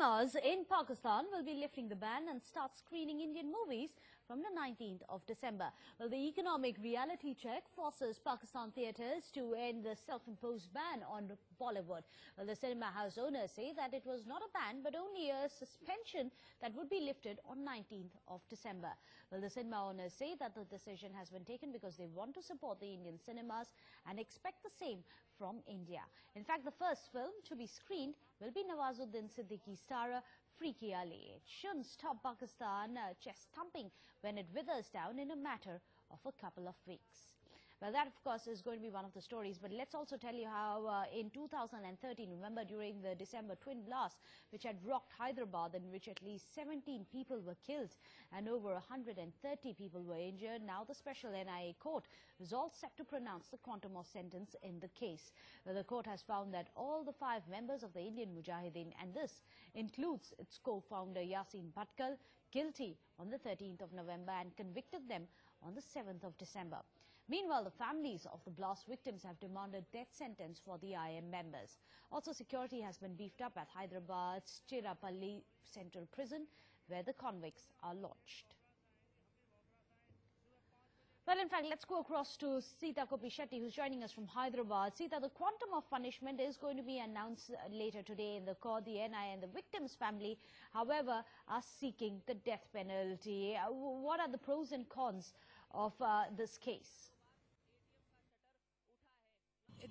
Cinemas in Pakistan will be lifting the ban and start screening Indian movies from the 19th of December. Well, the economic reality check forces Pakistan theatres to end the self-imposed ban on Bollywood. Well, the cinema house owners say that it was not a ban but only a suspension that would be lifted on 19th of December. Well, the cinema owners say that the decision has been taken because they want to support the Indian cinemas and expect the same from India. In fact, the first film to be screened will be Nawazuddin Siddiqui's star Freaky Ali. It shouldn't stop Pakistan chest thumping when it withers down in a matter of a couple of weeks. Well, that of course is going to be one of the stories, but let's also tell you how in 2013, remember during the December twin blast which had rocked Hyderabad, in which at least 17 people were killed and over 130 people were injured. Now the special NIA court is all set to pronounce the quantum of sentence in the case. Well, the court has found that all the 5 members of the Indian Mujahideen, and this includes its co-founder Yasin Bhatkal, guilty on the 13th of November and convicted them on the 7th of December. Meanwhile, the families of the blast victims have demanded death sentence for the IM members. Also, security has been beefed up at Hyderabad's Cherlapally Central Prison, where the convicts are lodged. Well, in fact, let's go across to Sita Kopishetty, who's joining us from Hyderabad. Sita, the quantum of punishment is going to be announced later today in the court. The NIA and the victim's family, however, are seeking the death penalty. What are the pros and cons of this case?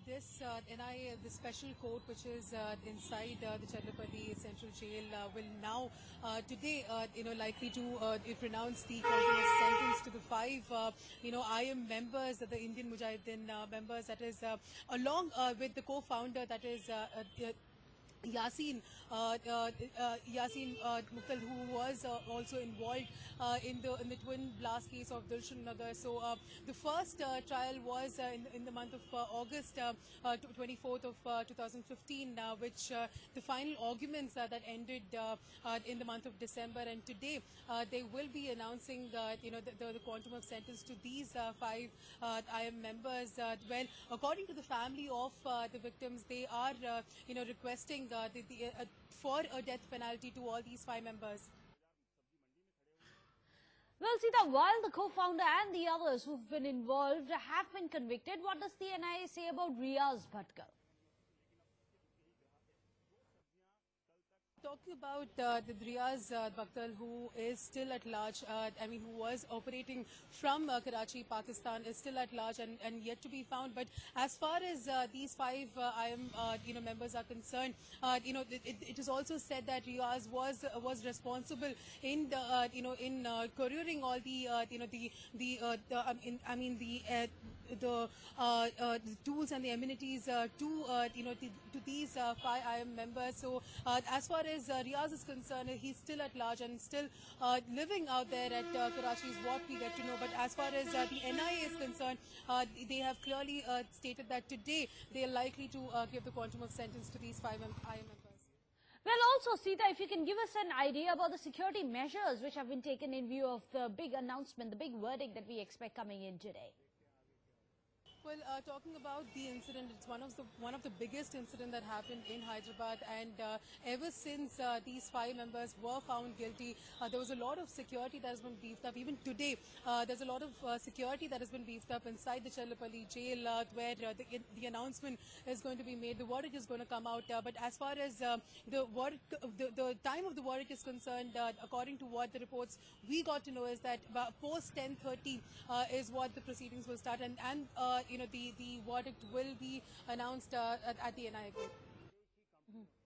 This NIA, the special court which is inside the Cherlapally Central Jail will now today likely to pronounce the sentence to the 5 IM members, the Indian Mujahideen members, that is along with the co-founder, that is Yasin Bhatkal, who was also involved in the twin blast case of Dilshan Nagar. So the first trial was in the month of August, 24th of 2015, which the final arguments that ended in the month of December. And today they will be announcing the quantum of sentence to these 5 IM members. Well, according to the family of the victims, they are requesting for a death penalty to all these 5 members. Well, Sita, while the co-founder and the others who've been involved have been convicted, what does the NIA say about Yasin Bhatkal? Talking about the Yasin Bhatkal, who is still at large, who was operating from Karachi, Pakistan, is still at large and yet to be found. But as far as these 5 IM members are concerned, it is also said that Yasin was responsible in the couriering all the tools and the amenities to these 5 IM members. So as far as Yasin is concerned, he's still at large and still living out there at Karachi is what we get to know. But as far as the NIA is concerned, they have clearly stated that today they are likely to give the quantum of sentence to these 5 IM members. Well, also, Sita, if you can give us an idea about the security measures which have been taken in view of the big announcement, the big verdict that we expect coming in today. Well, talking about the incident, it's one of the biggest incident that happened in Hyderabad, and ever since these 5 members were found guilty, there was a lot of security that has been beefed up. Even today, there's a lot of security that has been beefed up inside the Cherlapally jail, where the announcement is going to be made. The verdict is going to come out. But as far as the time of the verdict is concerned, according to what the reports we got to know, is that post 10:30 is what the proceedings will start, and the verdict will be announced at the NIA court.